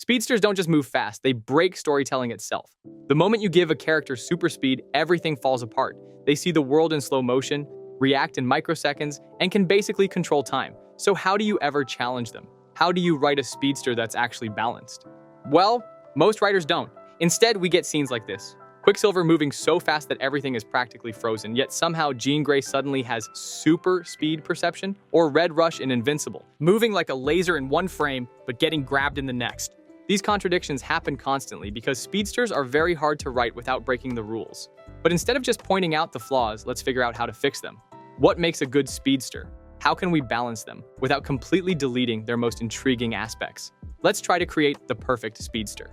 Speedsters don't just move fast, they break storytelling itself. The moment you give a character super speed, everything falls apart. They see the world in slow motion, react in microseconds, and can basically control time. So how do you ever challenge them? How do you write a speedster that's actually balanced? Well, most writers don't. Instead, we get scenes like this. Quicksilver moving so fast that everything is practically frozen, yet somehow Jean Grey suddenly has super speed perception, or Red Rush in Invincible, moving like a laser in one frame, but getting grabbed in the next. These contradictions happen constantly because speedsters are very hard to write without breaking the rules. But instead of just pointing out the flaws, let's figure out how to fix them. What makes a good speedster? How can we balance them without completely deleting their most intriguing aspects? Let's try to create the perfect speedster.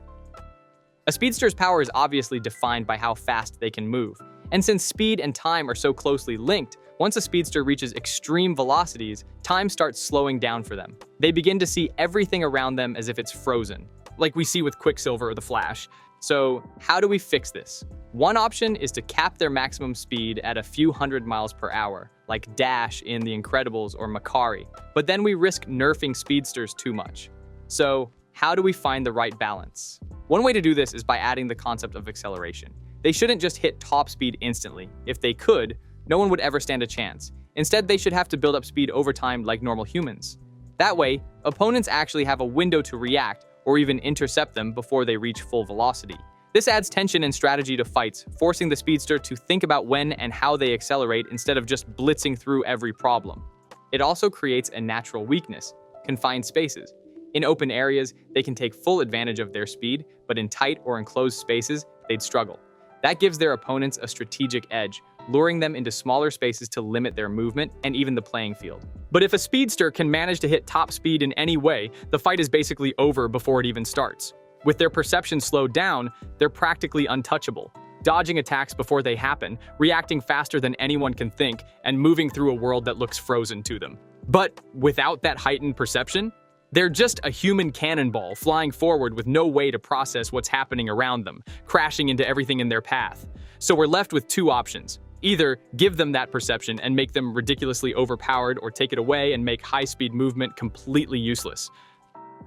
A speedster's power is obviously defined by how fast they can move. And since speed and time are so closely linked, once a speedster reaches extreme velocities, time starts slowing down for them. They begin to see everything around them as if it's frozen, like we see with Quicksilver or the Flash. So how do we fix this? One option is to cap their maximum speed at a few hundred miles per hour, like Dash in The Incredibles or Macari. But then we risk nerfing speedsters too much. So how do we find the right balance? One way to do this is by adding the concept of acceleration. They shouldn't just hit top speed instantly. If they could, no one would ever stand a chance. Instead, they should have to build up speed over time like normal humans. That way, opponents actually have a window to react or even intercept them before they reach full velocity. This adds tension and strategy to fights, forcing the speedster to think about when and how they accelerate instead of just blitzing through every problem. It also creates a natural weakness: confined spaces. In open areas, they can take full advantage of their speed, but in tight or enclosed spaces, they'd struggle. That gives their opponents a strategic edge, luring them into smaller spaces to limit their movement and even the playing field. But if a speedster can manage to hit top speed in any way, the fight is basically over before it even starts. With their perception slowed down, they're practically untouchable, dodging attacks before they happen, reacting faster than anyone can think, and moving through a world that looks frozen to them. But without that heightened perception, they're just a human cannonball flying forward with no way to process what's happening around them, crashing into everything in their path. So we're left with two options. Either give them that perception and make them ridiculously overpowered, or take it away and make high-speed movement completely useless.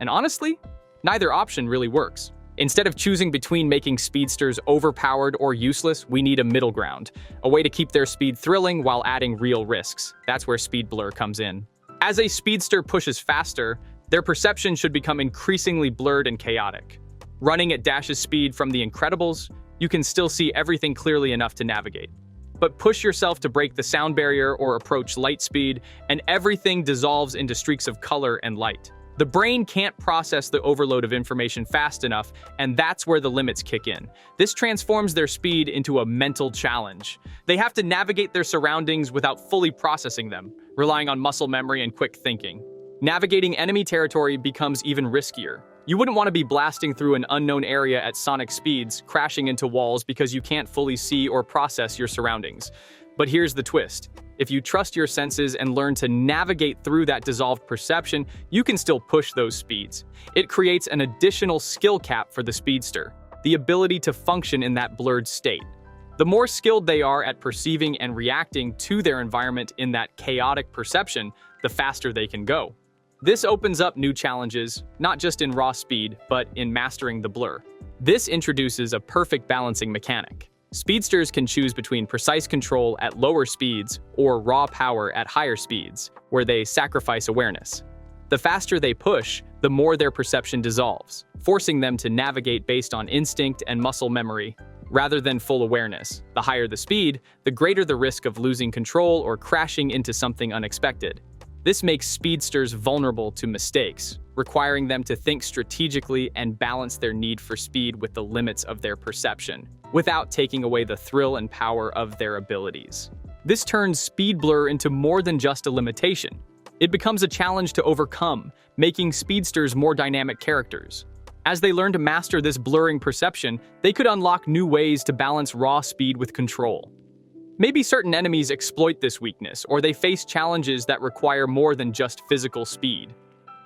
And honestly, neither option really works. Instead of choosing between making speedsters overpowered or useless, we need a middle ground, a way to keep their speed thrilling while adding real risks. That's where speed blur comes in. As a speedster pushes faster, their perception should become increasingly blurred and chaotic. Running at Dash's speed from The Incredibles, you can still see everything clearly enough to navigate. But push yourself to break the sound barrier or approach light speed, and everything dissolves into streaks of color and light. The brain can't process the overload of information fast enough, and that's where the limits kick in. This transforms their speed into a mental challenge. They have to navigate their surroundings without fully processing them, relying on muscle memory and quick thinking. Navigating enemy territory becomes even riskier. You wouldn't want to be blasting through an unknown area at sonic speeds, crashing into walls because you can't fully see or process your surroundings. But here's the twist. If you trust your senses and learn to navigate through that dissolved perception, you can still push those speeds. It creates an additional skill cap for the speedster, the ability to function in that blurred state. The more skilled they are at perceiving and reacting to their environment in that chaotic perception, the faster they can go. This opens up new challenges, not just in raw speed, but in mastering the blur. This introduces a perfect balancing mechanic. Speedsters can choose between precise control at lower speeds or raw power at higher speeds, where they sacrifice awareness. The faster they push, the more their perception dissolves, forcing them to navigate based on instinct and muscle memory, rather than full awareness. The higher the speed, the greater the risk of losing control or crashing into something unexpected. This makes speedsters vulnerable to mistakes, requiring them to think strategically and balance their need for speed with the limits of their perception, without taking away the thrill and power of their abilities. This turns speed blur into more than just a limitation. It becomes a challenge to overcome, making speedsters more dynamic characters. As they learn to master this blurring perception, they could unlock new ways to balance raw speed with control. Maybe certain enemies exploit this weakness, or they face challenges that require more than just physical speed.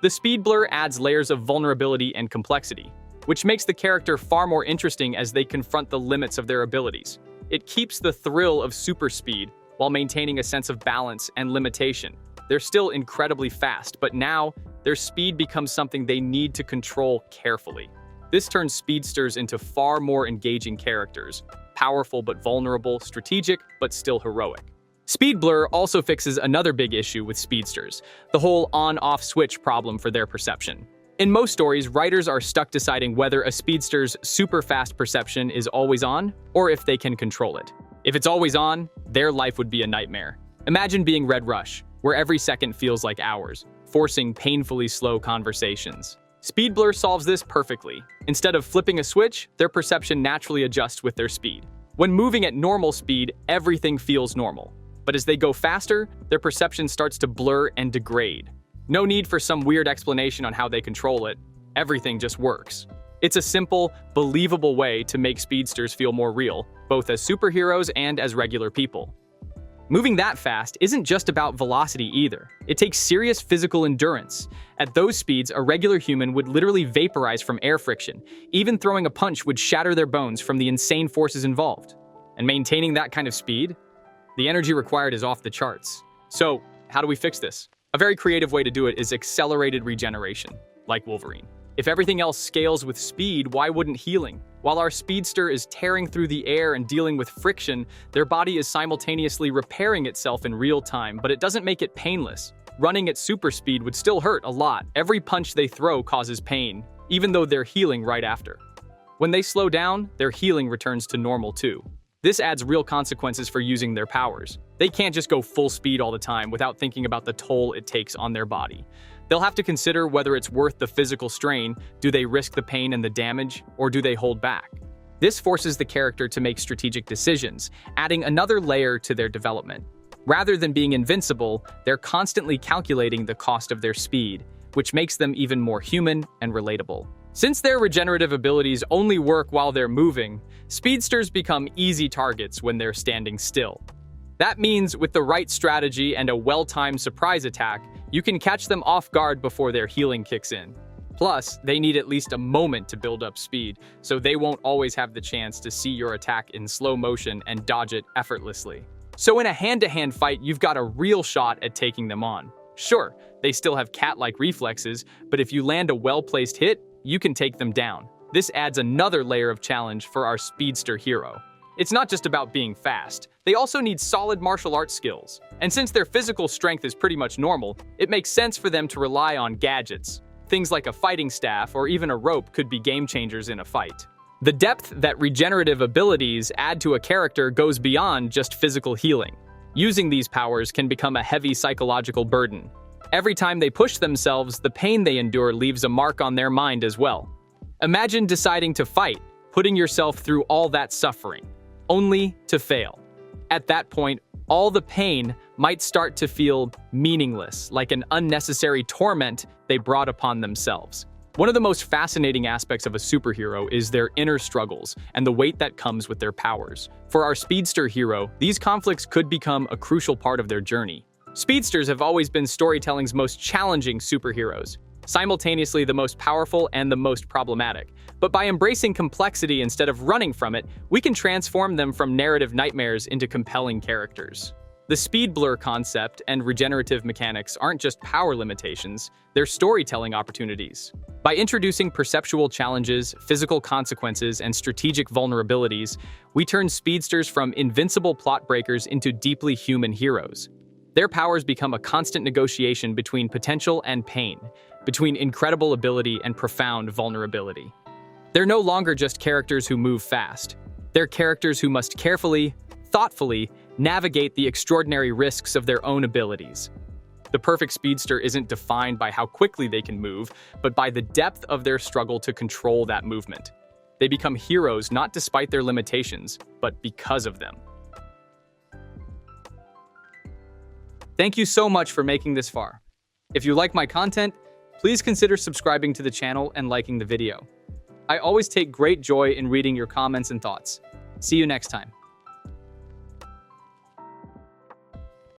The speed blur adds layers of vulnerability and complexity, which makes the character far more interesting as they confront the limits of their abilities. It keeps the thrill of super speed while maintaining a sense of balance and limitation. They're still incredibly fast, but now their speed becomes something they need to control carefully. This turns speedsters into far more engaging characters, powerful but vulnerable, strategic but still heroic. Speed blur also fixes another big issue with speedsters, the whole on-off switch problem for their perception. In most stories, writers are stuck deciding whether a speedster's super fast perception is always on or if they can control it. If it's always on, their life would be a nightmare. Imagine being Red Rush, where every second feels like hours, forcing painfully slow conversations. Speed blur solves this perfectly. Instead of flipping a switch, their perception naturally adjusts with their speed. When moving at normal speed, everything feels normal. But as they go faster, their perception starts to blur and degrade. No need for some weird explanation on how they control it. Everything just works. It's a simple, believable way to make speedsters feel more real, both as superheroes and as regular people. Moving that fast isn't just about velocity either. It takes serious physical endurance. At those speeds, a regular human would literally vaporize from air friction. Even throwing a punch would shatter their bones from the insane forces involved. And maintaining that kind of speed? The energy required is off the charts. So, how do we fix this? A very creative way to do it is accelerated regeneration, like Wolverine. If everything else scales with speed, why wouldn't healing? While our speedster is tearing through the air and dealing with friction, their body is simultaneously repairing itself in real time, but it doesn't make it painless. Running at super speed would still hurt a lot. Every punch they throw causes pain, even though they're healing right after. When they slow down, their healing returns to normal too. This adds real consequences for using their powers. They can't just go full speed all the time without thinking about the toll it takes on their body. They'll have to consider whether it's worth the physical strain, do they risk the pain and the damage, or do they hold back? This forces the character to make strategic decisions, adding another layer to their development. Rather than being invincible, they're constantly calculating the cost of their speed, which makes them even more human and relatable. Since their regenerative abilities only work while they're moving, speedsters become easy targets when they're standing still. That means with the right strategy and a well-timed surprise attack, you can catch them off guard before their healing kicks in. Plus, they need at least a moment to build up speed, so they won't always have the chance to see your attack in slow motion and dodge it effortlessly. So in a hand-to-hand fight, you've got a real shot at taking them on. Sure, they still have cat-like reflexes, but if you land a well-placed hit, you can take them down. This adds another layer of challenge for our speedster hero. It's not just about being fast. They also need solid martial arts skills. And since their physical strength is pretty much normal, it makes sense for them to rely on gadgets. Things like a fighting staff or even a rope could be game changers in a fight. The depth that regenerative abilities add to a character goes beyond just physical healing. Using these powers can become a heavy psychological burden. Every time they push themselves, the pain they endure leaves a mark on their mind as well. Imagine deciding to fight, putting yourself through all that suffering, only to fail. At that point, all the pain might start to feel meaningless, like an unnecessary torment they brought upon themselves. One of the most fascinating aspects of a superhero is their inner struggles and the weight that comes with their powers. For our speedster hero, these conflicts could become a crucial part of their journey. Speedsters have always been storytelling's most challenging superheroes, simultaneously the most powerful and the most problematic. But by embracing complexity instead of running from it, we can transform them from narrative nightmares into compelling characters. The speed blur concept and regenerative mechanics aren't just power limitations, they're storytelling opportunities. By introducing perceptual challenges, physical consequences, and strategic vulnerabilities, we turn speedsters from invincible plot breakers into deeply human heroes. Their powers become a constant negotiation between potential and pain, between incredible ability and profound vulnerability. They're no longer just characters who move fast. They're characters who must carefully, thoughtfully, navigate the extraordinary risks of their own abilities. The perfect speedster isn't defined by how quickly they can move, but by the depth of their struggle to control that movement. They become heroes not despite their limitations, but because of them. Thank you so much for making this far. If you like my content, please consider subscribing to the channel and liking the video. I always take great joy in reading your comments and thoughts. See you next time.